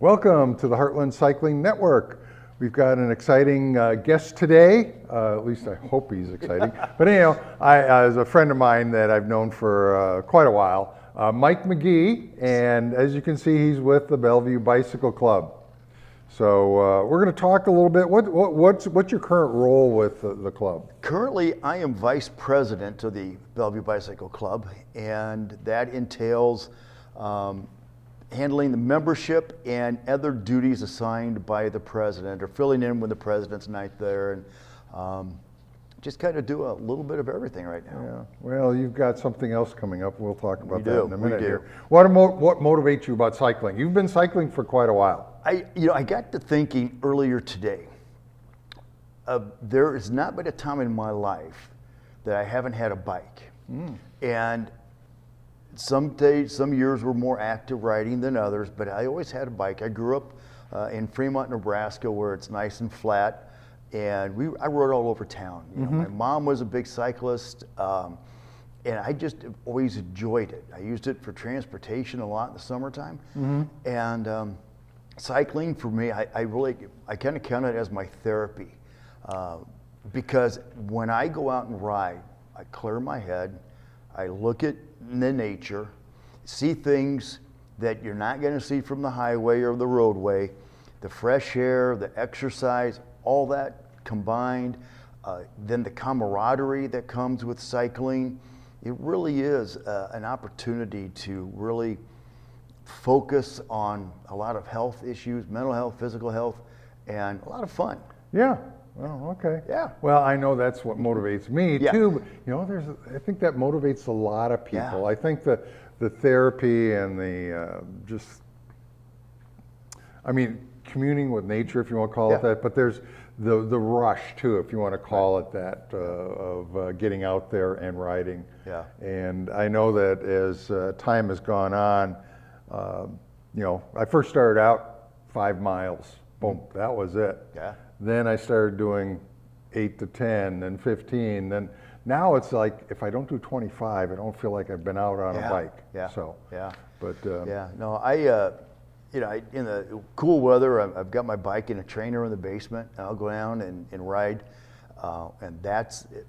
Welcome to the Heartland Cycling Network. We've got an exciting guest today. At least I hope he's exciting. But anyhow, as a friend of mine that I've known for quite a while, Mike McGee, and as you can see, he's with the Bellevue Bicycle Club. So we're going to talk a little bit. What's your current role with the club? Currently, I am vice president of the Bellevue Bicycle Club, and that entails handling the membership and other duties assigned by the president, or filling in when the president's not there, and just kind of do a little bit of everything right now. Yeah. Well, you've got something else coming up. We'll talk about that in a minute here. What motivates you about cycling? You've been cycling for quite a while. I got to thinking earlier today. There has not been a time in my life that I haven't had a bike, and some days, some years were more active riding than others, but I always had a bike. I grew up in Fremont, Nebraska, where it's nice and flat, and I rode all over town. You know, my mom was a big cyclist, and I just always enjoyed it. I used it for transportation a lot in the summertime, and cycling for me, I kind of count it as my therapy, because when I go out and ride, I clear my head, I look at the nature, see things that you're not going to see from the highway or the roadway, the fresh air, the exercise, all that combined, then the camaraderie that comes with cycling. It really is an opportunity to really focus on a lot of health issues, mental health, physical health, and a lot of fun. Yeah. Oh, okay. Yeah. Well, I know that's what motivates me too. But, you know, I think that motivates a lot of people. Yeah. I think the therapy and communing with nature, if you want to call it that. But there's the rush too, if you want to call it that, of getting out there and riding. Yeah. And I know that as time has gone on, I first started out 5 miles. Boom, that was it. Yeah. Then I started doing 8 to 10, then 15. Then now it's like if I don't do 25, I don't feel like I've been out on a bike. Yeah. So. Yeah. But. Yeah. No, in the cool weather, I've got my bike in a trainer in the basement. And I'll go down and ride, and it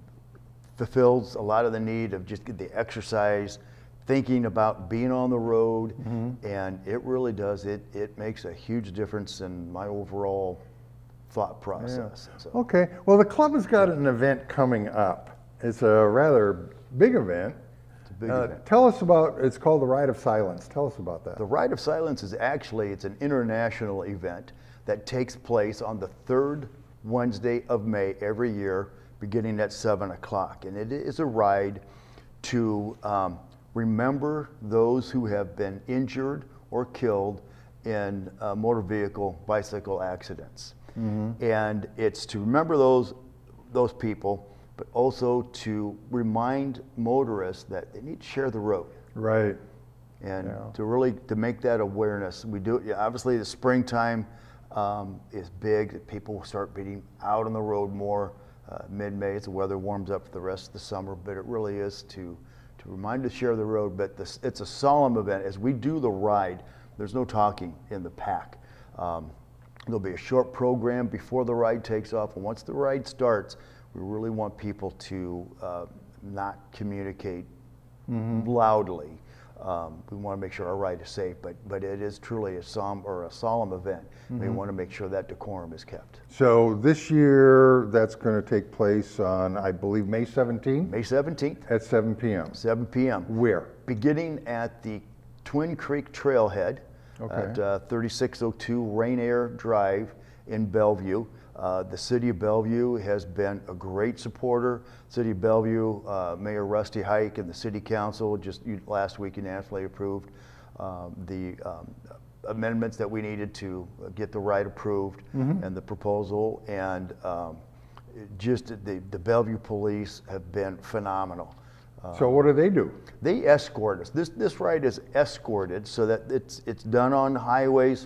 fulfills a lot of the need of just the exercise, thinking about being on the road, and it really does. It makes a huge difference in my overall thought process. Yeah. So. Okay. Well, the club has got an event coming up. It's a rather big event. It's a big event. Tell us about. It's called the Ride of Silence. Tell us about that. The Ride of Silence is it's an international event that takes place on the third Wednesday of May every year, beginning at 7 o'clock, and it is a ride to remember those who have been injured or killed in motor vehicle bicycle accidents. And it's to remember those people, but also to remind motorists that they need to share the road. Right. And to make that awareness. We do, obviously the springtime is big. People will start being out on the road more mid-May as the weather warms up for the rest of the summer, but it really is to remind to share the road. But it's a solemn event. As we do the ride, there's no talking in the pack. There'll be a short program before the ride takes off, and once the ride starts, we really want people to not communicate loudly. We want to make sure our ride is safe, but it is truly a solemn event. We want to make sure that decorum is kept. So this year, that's going to take place on, I believe, May 17th? May 17th. At 7 p.m. 7 p.m. Where? Beginning at the Twin Creek Trailhead at 3602 Rainier Drive in Bellevue. The City of Bellevue has been a great supporter. City of Bellevue, Mayor Rusty Hike and the City Council just last week unanimously approved the amendments that we needed to get the ride approved and the proposal. And just the Bellevue police have been phenomenal. So what do? They escort us. This ride is escorted so that it's done on highways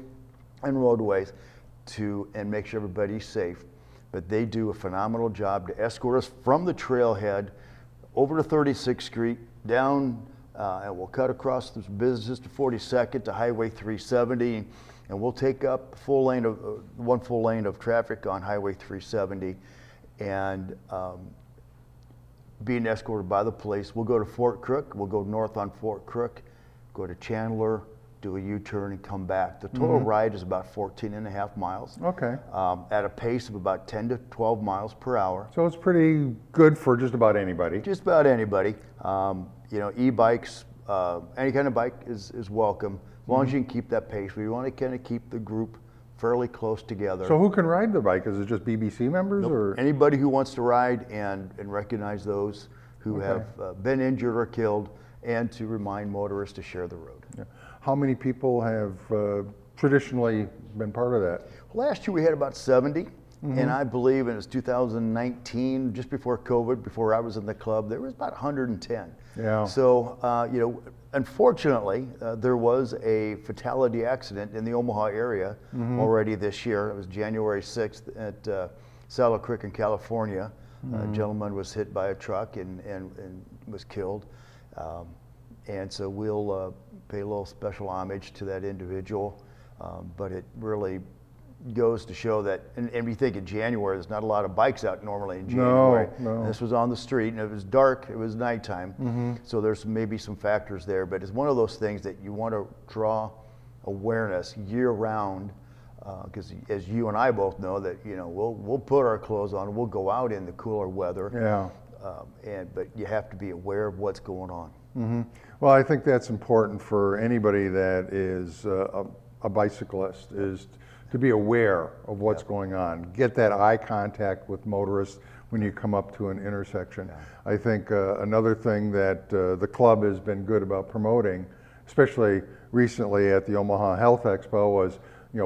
and roadways and make sure everybody's safe. But they do a phenomenal job to escort us from the trailhead over to 36th Street, down, and we'll cut across the businesses to 42nd to Highway 370, and we'll take up one full lane of traffic on Highway 370, and being escorted by the police. We'll go to Fort Crook. We'll go north on Fort Crook, go to Chandler, do a U-turn, and come back. The total ride is about 14 and a half miles. Okay. At a pace of about 10 to 12 miles per hour. So it's pretty good for just about anybody. Just about anybody. E-bikes, any kind of bike is welcome, as long as you can keep that pace. We want to kind of keep the group fairly close together. So who can ride the bike? Is it just BBC members? Nope. Or Anybody who wants to ride and recognize those who have been injured or killed, and to remind motorists to share the road. Yeah. How many people have traditionally been part of that? Last year we had about 70, and I believe it was 2019, just before COVID, before I was in the club, there was about 110. Yeah. So, unfortunately, there was a fatality accident in the Omaha area already this year. It was January 6th at Saddle Creek in California. A gentleman was hit by a truck and was killed. And so we'll pay a little special homage to that individual. But it really goes to show that, and we think in January, there's not a lot of bikes out normally in January. No. This was on the street, and it was dark, it was nighttime. So there's maybe some factors there, but it's one of those things that you want to draw awareness year round, because as you and I both know that, we'll put our clothes on, we'll go out in the cooler weather. Yeah. But you have to be aware of what's going on. Well, I think that's important for anybody that is a bicyclist, is to be aware of what's going on. Get that eye contact with motorists when you come up to an intersection. I think another thing that the club has been good about promoting, especially recently at the Omaha Health Expo, was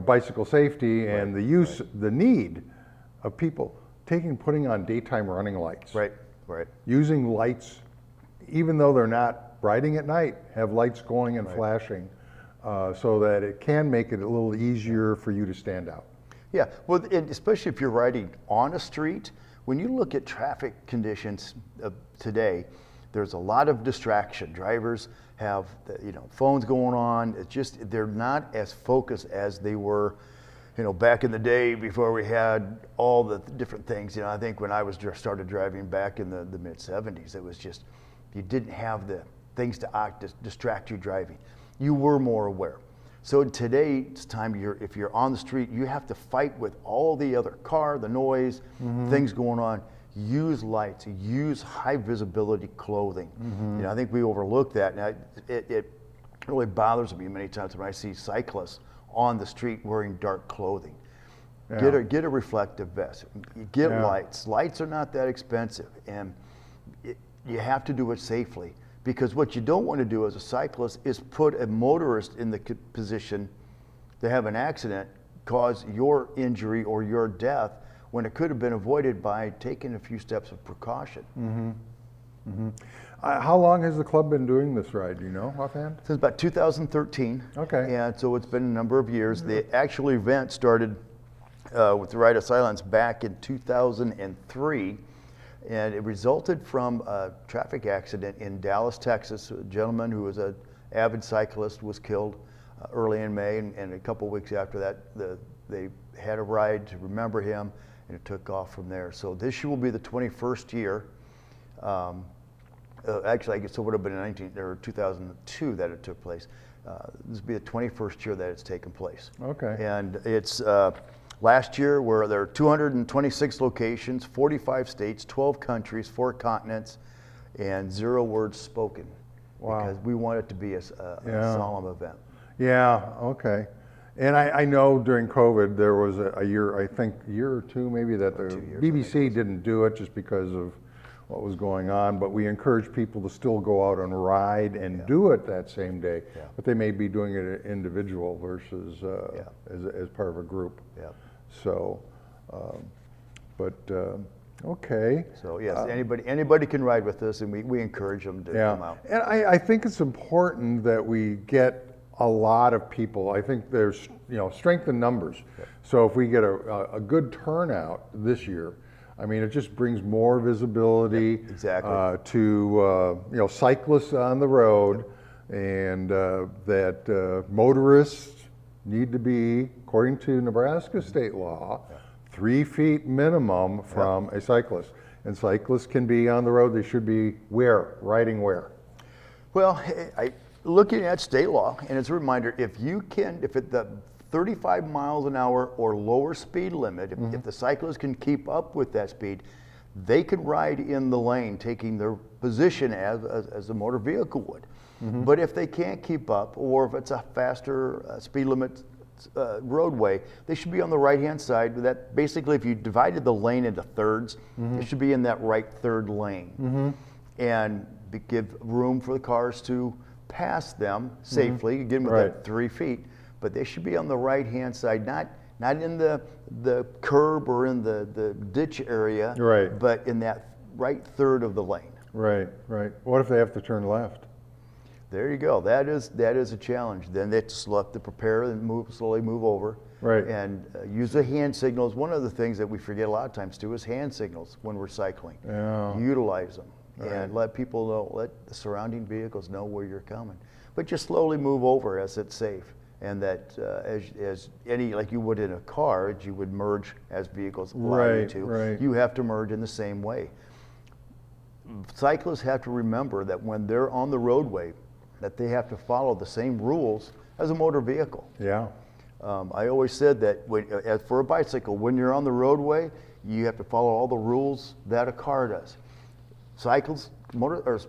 bicycle safety and the need of people putting on daytime running lights. Right. Using lights, even though they're not riding at night, have lights going and flashing, so that it can make it a little easier for you to stand out. Yeah, well, especially if you're riding on a street, when you look at traffic conditions today, there's a lot of distraction. Drivers have phones going on. It's just, they're not as focused as they were back in the day before we had all the different things. I think when I started driving back in the mid 70s, it was just, you didn't have the things to distract you driving. You were more aware. So today's time, if you're on the street, you have to fight with all the other the noise, things going on. Use lights, use high visibility clothing. I think we overlook that. Now, it really bothers me many times when I see cyclists on the street wearing dark clothing. Yeah. Get a reflective vest. Get lights. Lights are not that expensive, and you have to do it safely, because what you don't want to do as a cyclist is put a motorist in the position to have an accident, cause your injury or your death, when it could have been avoided by taking a few steps of precaution. How long has the club been doing this ride, do you know, offhand? Since about 2013. Okay. And so it's been a number of years. The actual event started with the Ride of Silence back in 2003, and it resulted from a traffic accident in Dallas, Texas. A gentleman who was an avid cyclist was killed early in May, and a couple weeks after that, they had a ride to remember him, and it took off from there. So this year will be the 21st year. Actually, I guess it would have been 2002 that it took place. This will be the 21st year that it's taken place. Okay. And it's last year where there are 226 locations, 45 states, 12 countries, 4 continents, and 0 words spoken. Wow. Because we want it to be a solemn event. Yeah, okay. And I know during COVID there was a year, I think a year or two maybe, that the BBC didn't do it just because of what was going on, but we encourage people to still go out and ride and do it that same day, but they may be doing it individual versus as part of a group. Yeah. So, okay. So yes, anybody can ride with us, and we encourage them to come out. And I think it's important that we get a lot of people. I think there's strength in numbers. Yeah. So if we get a good turnout this year, I mean, it just brings more visibility to cyclists on the road, and that motorists need to be, according to Nebraska state law, 3 feet minimum from a cyclist. And cyclists can be on the road, they should be riding where? Well, looking at state law, and it's a reminder, if at the 35 miles an hour or lower speed limit, if the cyclist can keep up with that speed, they can ride in the lane, taking their position as a motor vehicle would. But if they can't keep up, or if it's a faster speed limit roadway, they should be on the right-hand side. That basically, if you divided the lane into thirds, it should be in that right third lane, and give room for the cars to pass them safely, again with that 3 feet. But they should be on the right-hand side, not in the curb or in the ditch area, but in that right third of the lane. Right. What if they have to turn left? There you go. That is a challenge. Then they just have to prepare and slowly move over. Right. And use the hand signals. One of the things that we forget a lot of times too is hand signals when we're cycling. Yeah. Utilize them and let people know, let the surrounding vehicles know where you're coming. But just slowly move over as it's safe. And that as any, like you would in a car, as you would merge as vehicles allow you to, you have to merge in the same way. Cyclists have to remember that when they're on the roadway, that they have to follow the same rules as a motor vehicle. Yeah. I always said that as for a bicycle, when you're on the roadway, you have to follow all the rules that a car does.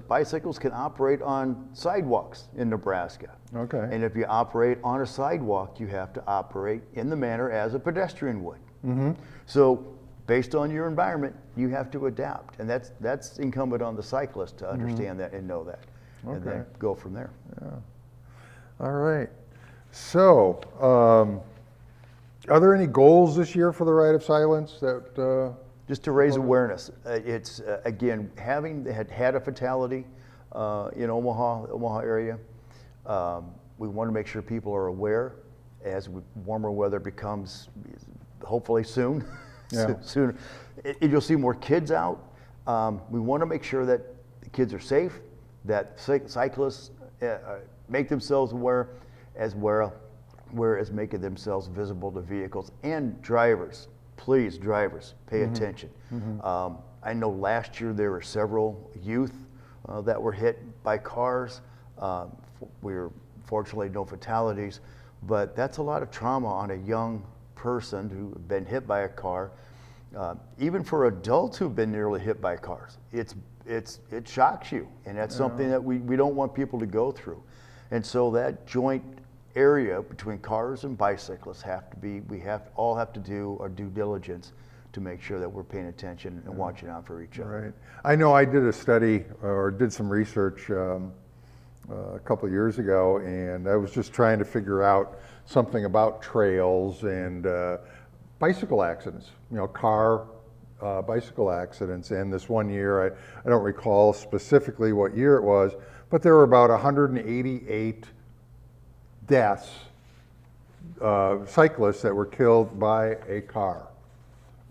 Bicycles can operate on sidewalks in Nebraska. Okay. And if you operate on a sidewalk, you have to operate in the manner as a pedestrian would. So based on your environment, you have to adapt. And that's incumbent on the cyclist to understand that and know that. And then go from there. Yeah. All right. So, are there any goals this year for the Ride of Silence that? Just to raise awareness. It's again, having had a fatality in Omaha area. We want to make sure people are aware as warmer weather becomes, hopefully soon. Sooner. You'll see more kids out. We want to make sure that the kids are safe, that cyclists make themselves aware as making themselves visible to vehicles, and drivers. Please, drivers, pay attention. I know last year there were several youth that were hit by cars. We were fortunately no fatalities, but that's a lot of trauma on a young person who had been hit by a car. Even for adults who've been nearly hit by cars, it shocks you, and that's something that we don't want people to go through. And so that joint area between cars and bicyclists all have to do our due diligence to make sure that we're paying attention and watching out for each other. Right. I know I did a study or did some research a couple of years ago, and I was just trying to figure out something about trails and bicycle accidents, bicycle accidents. And this one year, I don't recall specifically what year it was, but there were about 188 deaths, cyclists that were killed by a car,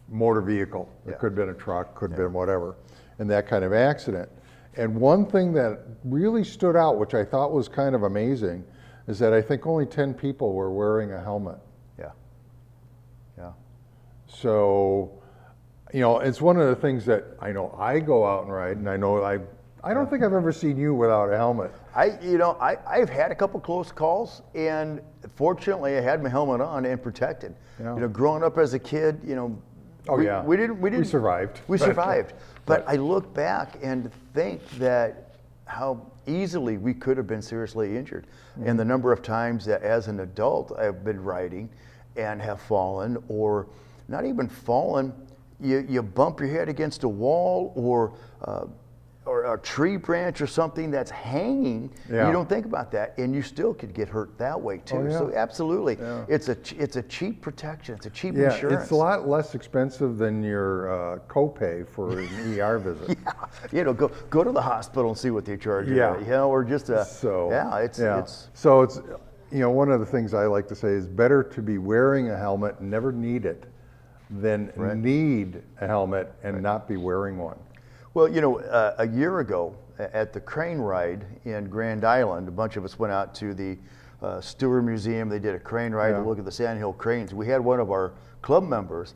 motor vehicle. It could have been a truck, could have been whatever, and that kind of accident. And one thing that really stood out, which I thought was kind of amazing, is that I think only 10 people were wearing a helmet. So, it's one of the things that I know I go out and ride, and I know I don't think I've ever seen you without a helmet. I've had a couple close calls, and fortunately I had my helmet on and protected. Growing up as a kid, we survived. We survived. But I look back and think that how easily we could have been seriously injured. And the number of times that as an adult I've been riding and have fallen, or not even fallen, you bump your head against a wall or a tree branch or something that's hanging. You don't think about that, and you still could get hurt that way too. So absolutely, it's a cheap protection. It's a cheap insurance. It's a lot less expensive than your copay for an ER visit. Go to the hospital and see what they charge you. Or just So it's one of the things I like to say is better to be wearing a helmet and never need it than need a helmet and not be wearing one. Well, a year ago at the crane ride in Grand Island, a bunch of us went out to the Stewart Museum. They did a crane ride to look at the Sand Hill cranes. We had one of our club members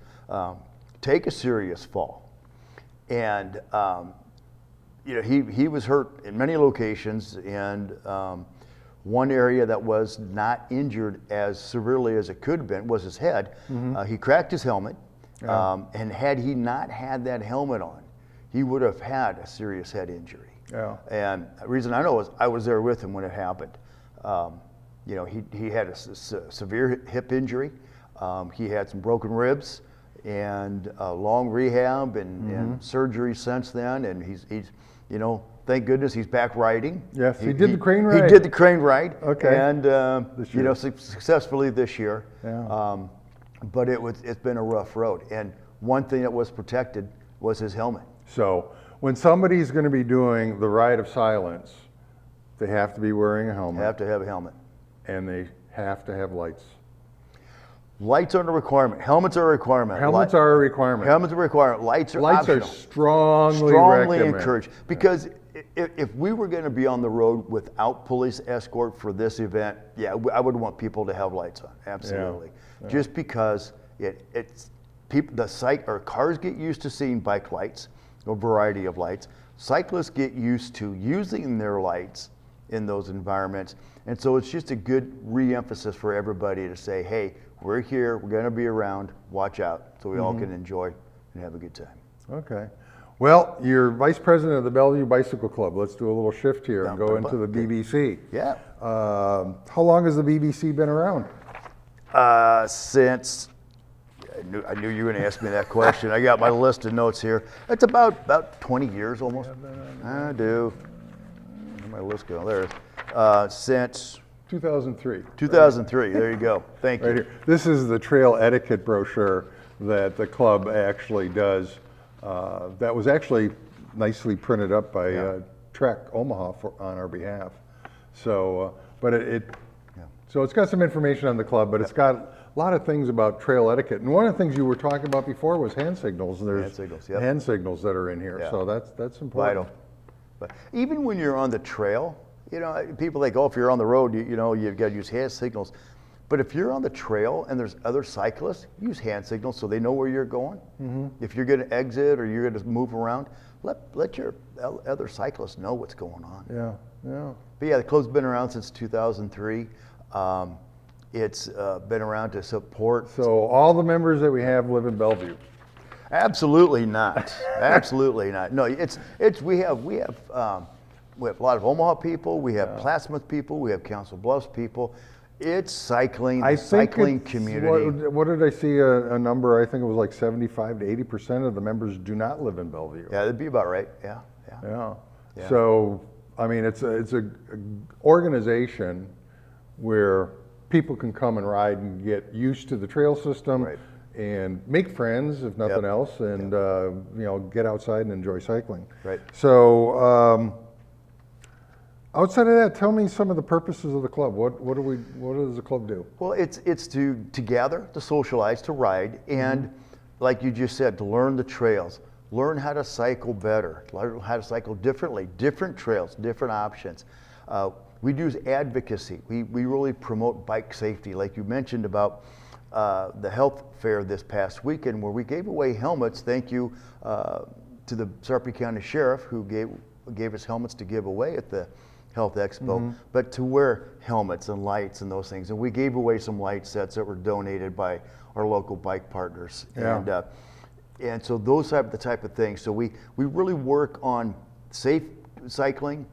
take a serious fall, and he was hurt in many locations, and one area that was not injured as severely as it could have been was his head. He cracked his helmet, and had he not had that helmet on, he would have had a serious head injury. And the reason I know is I was there with him when it happened. He had a severe hip injury. He had some broken ribs and long rehab and surgery since then. And he's thank goodness he's back riding. Yes, he did the crane ride. He did the crane ride. Okay. And successfully this year. But it's been a rough road. And one thing that was protected was his helmet. So when somebody's going to be doing the ride of silence, they have to be wearing a helmet. They have to have a helmet. And they have to have lights. Lights aren't a requirement. Helmets are a requirement. Helmets are a requirement. Helmets are a requirement. Lights are optional. Lights are strongly encouraged. Because if we were going to be on the road without police escort for this event, I would want people to have lights on. Absolutely. Just because cars get used to seeing bike lights, a variety of lights. Cyclists get used to using their lights in those environments. And so it's just a good re-emphasis for everybody to say, hey, we're here, we're going to be around, watch out, so we all can enjoy and have a good time. Okay. Well, you're vice president of the Bellevue Bicycle Club. Let's do a little shift here and go into the BBC. Yeah. How long has the BBC been around? Since I knew you were going to ask me that question. I got my list of notes here. It's about 20 years almost. I do. Where'd my list go? There it is. Since 2003. 2003. There you go. Thank you. Right here. This is the trail etiquette brochure that the club actually does. That was actually nicely printed up by Trek Omaha on our behalf. So, so it's got some information on the club, but it's got a lot of things about trail etiquette. And one of the things you were talking about before was hand signals. There's hand signals that are in here, so that's important. Vital. But even when you're on the trail, people think, if you're on the road, you've got to use hand signals. But if you're on the trail and there's other cyclists, use hand signals so they know where you're going. If you're going to exit or you're going to move around, let your other cyclists know what's going on. But the club's been around since 2003. It's been around to support. So all the members that we have live in Bellevue? Absolutely not. Absolutely not. No, we have a lot of Omaha people. We have Plattsmouth people. We have Council Bluffs people. It's cycling, the cycling community. What did I see a number? I think it was like 75 to 80% of the members do not live in Bellevue. Yeah, that'd be about right. Yeah. So, I mean, it's a organization where people can come and ride and get used to the trail system and make friends, if nothing else, and get outside and enjoy cycling. Right. So. Outside of that, tell me some of the purposes of the club. What does the club do? Well, it's to gather, to socialize, to ride, and like you just said, to learn the trails, learn how to cycle better, learn how to cycle differently, different trails, different options. We do advocacy. We really promote bike safety, like you mentioned about the health fair this past weekend, where we gave away helmets. Thank you to the Sarpy County Sheriff, who gave us helmets to give away at the Health Expo, but to wear helmets and lights and those things. And we gave away some light sets that were donated by our local bike partners. And so those are the type of things. So we really work on safe cycling.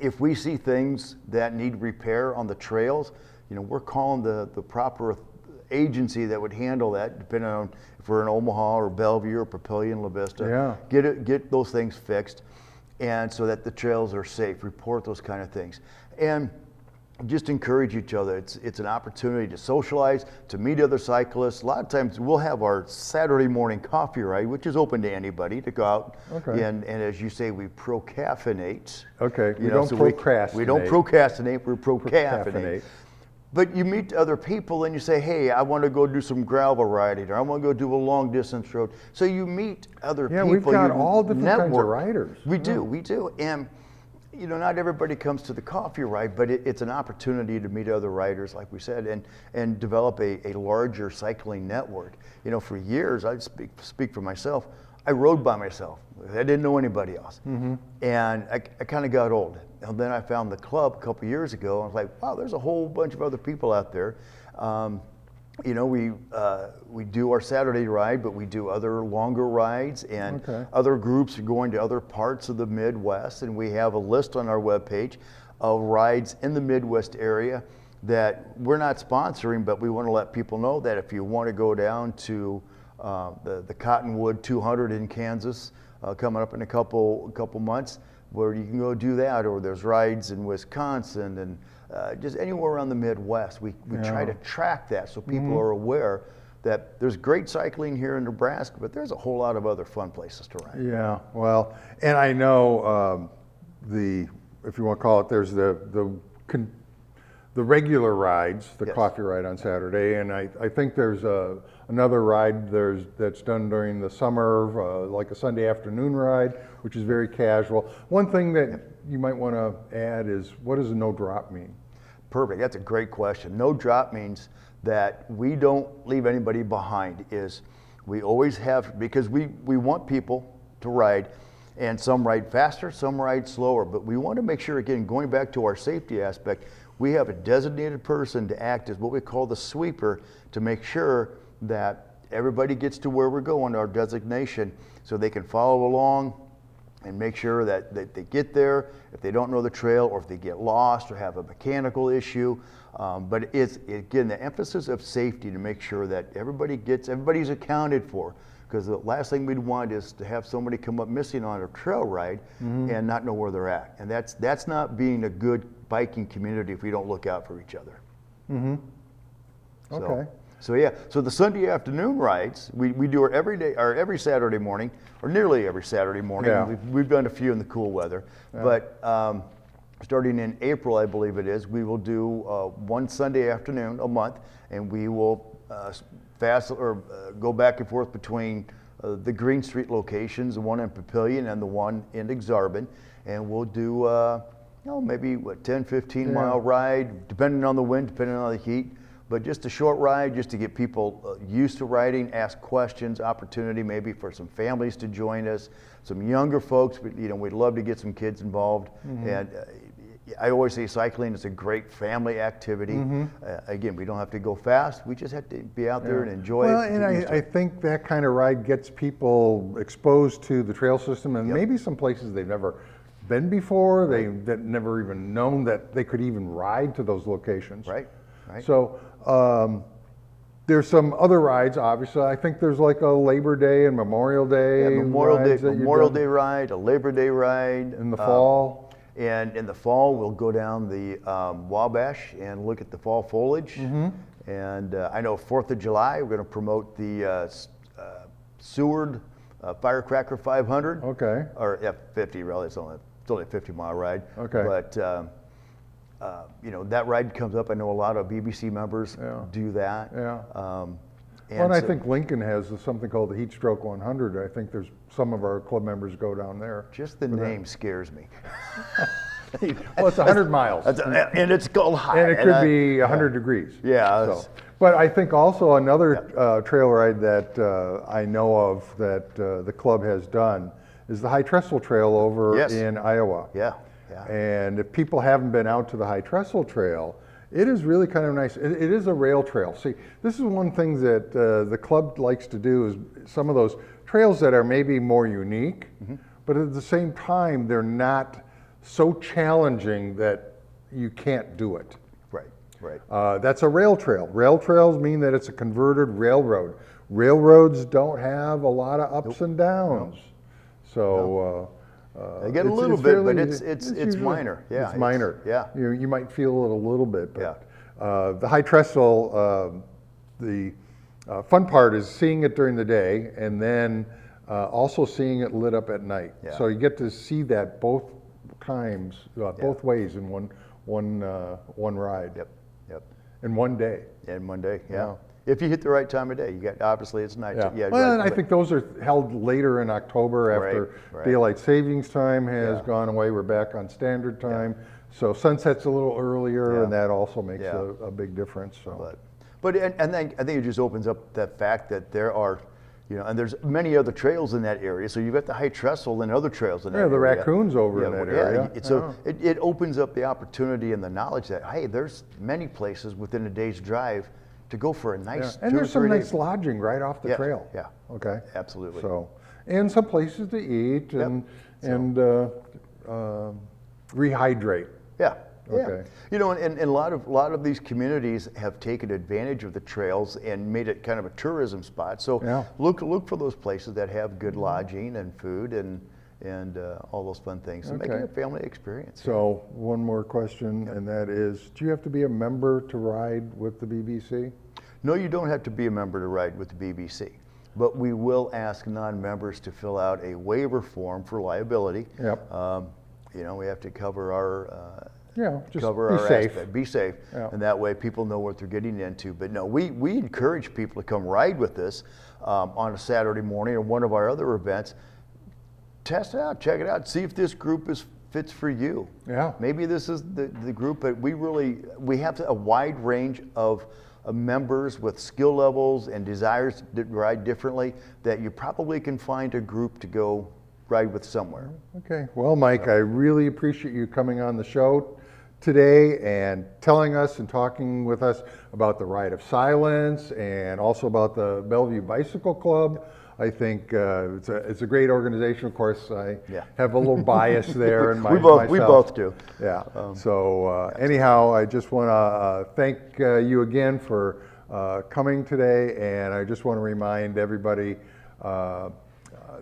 If we see things that need repair on the trails, we're calling the proper agency that would handle that, depending on if we're in Omaha or Bellevue or Papillion, La Vista. Get those things fixed. And so that the trails are safe, report those kind of things. And just encourage each other. It's an opportunity to socialize, to meet other cyclists. A lot of times we'll have our Saturday morning coffee ride, which is open to anybody to go out. And as you say, we pro-caffeinate. We don't procrastinate. We don't procrastinate, we're pro-caffeinate. But you meet other people and you say, hey, I want to go do some gravel riding, or I want to go do a long distance road. So you meet other people. Yeah, we've got all different kinds of riders. We do. And you know, not everybody comes to the coffee ride, but it's an opportunity to meet other riders, like we said, and develop a larger cycling network. You know, for years, I speak for myself, I rode by myself. I didn't know anybody else. And I kind of got old. And then I found the club a couple years ago. And I was like, wow, there's a whole bunch of other people out there. You know, we do our Saturday ride, but we do other longer rides, and other groups are going to other parts of the Midwest. And we have a list on our webpage of rides in the Midwest area that we're not sponsoring, but we want to let people know that if you want to go down to the Cottonwood 200 in Kansas coming up in a couple months, where you can go do that, or there's rides in Wisconsin and just anywhere around the Midwest. We try to track that so people are aware that there's great cycling here in Nebraska, but there's a whole lot of other fun places to ride. Yeah, well, and I know if you want to call it, there's the regular rides, the coffee ride on Saturday, and I think there's another ride that's done during the summer, like a Sunday afternoon ride, which is very casual. One thing that you might want to add is, what does a no drop mean? Perfect, that's a great question. No drop means that we don't leave anybody behind. We always have, because we want people to ride, and some ride faster, some ride slower, but we want to make sure, again, going back to our safety aspect, we have a designated person to act as what we call the sweeper, to make sure that everybody gets to where we're going, our designation, so they can follow along and make sure that they get there if they don't know the trail, or if they get lost or have a mechanical issue. But it's, again, the emphasis of safety to make sure that everybody's accounted for. Because the last thing we'd want is to have somebody come up missing on a trail ride and not know where they're at. And that's not being a good biking community if we don't look out for each other. Okay. So yeah, so the Sunday afternoon rides, we do it every day, or every Saturday morning, or nearly every Saturday morning. Yeah. We've done a few in the cool weather. But starting in April, I believe it is, we will do one Sunday afternoon a month, and we will go back and forth between the Green Street locations, the one in Papillion and the one in Exarban, and we'll do maybe 10, 15 mile ride, depending on the wind, depending on the heat, but just a short ride just to get people used to riding, ask questions, opportunity maybe for some families to join us, some younger folks. We'd love to get some kids involved, and I always say cycling is a great family activity. Again, we don't have to go fast. We just have to be out there and enjoy it. Well, and I think that kind of ride gets people exposed to the trail system, and maybe some places they've never been before. They've never even known that they could even ride to those locations. Right. So there's some other rides, obviously. I think there's like a Labor Day and Memorial Day. Memorial Day ride, a Labor Day ride. In the fall. And in the fall, we'll go down the Wabash and look at the fall foliage. And I know 4th of July, we're going to promote the Seward Firecracker 500. Okay. Or 50, really. It's only a 50-mile ride. Okay. But that ride comes up. I know a lot of BBC members do that. And I think Lincoln has something called the Heat Stroke 100. I think there's some of our club members go down there. Just the name scares me. Well, it's 100 miles. And it's called high. And it could be 100 degrees. Yeah. So. But I think also another trail ride that I know of that the club has done is the High Trestle Trail over in Iowa. Yeah. And if people haven't been out to the High Trestle Trail, it is really kind of nice. It is a rail trail. See, this is one thing that the club likes to do, is some of those trails that are maybe more unique, but at the same time, they're not so challenging that you can't do it. Right. That's a rail trail. Rail trails mean that it's a converted railroad. Railroads don't have a lot of ups and downs. So they get a little bit, but it's minor. Yeah, it's minor. Yeah. You might feel it a little bit, but the High Trestle, the fun part is seeing it during the day, and then also seeing it lit up at night. Yeah. So you get to see that both times, both ways in one ride. Yep. In one day. In one day, yeah. If you hit the right time of day, you got, obviously it's night. Yeah. Well, and I think those are held later in October after Right. daylight savings time has gone away. We're back on standard time. So sunset's a little earlier, and that also makes a big difference. So. But and then I think it just opens up that fact that there are, you know, and there's many other trails in that area. So you've got the High Trestle and other trails in that area. Yeah, the raccoons over in that area. So it opens up the opportunity and the knowledge that, hey, there's many places within a day's drive to go for a nice 2 and there's or some 3 nice days. lodging right off the trail. Yeah. Okay. Absolutely. So, and some places to eat and rehydrate. Yeah. Okay. You know, and a lot of these communities have taken advantage of the trails and made it kind of a tourism spot. So look for those places that have good lodging and food and all those fun things. So make it a family experience. So one more question, and that is, do you have to be a member to ride with the BBC? No, you don't have to be a member to ride with the BBC, but we will ask non-members to fill out a waiver form for liability. Yep. You know, we have to cover our just cover be our safe. aspect, be safe, and that way people know what they're getting into. But no, we encourage people to come ride with us on a Saturday morning or one of our other events. Test it out, check it out, see if this group fits for you. Yeah. Maybe this is the group, but we have a wide range of members with skill levels and desires to ride differently that you probably can find a group to go ride with somewhere. Okay. Well, Mike, I really appreciate you coming on the show today and telling us and talking with us about the Ride of Silence and also about the Bellevue Bicycle Club. I think it's a great organization. Of course, I have a little bias there in myself. We both do. Yeah. Anyhow, I just want to thank you again for coming today, and I just want to remind everybody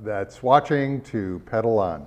that's watching to pedal on.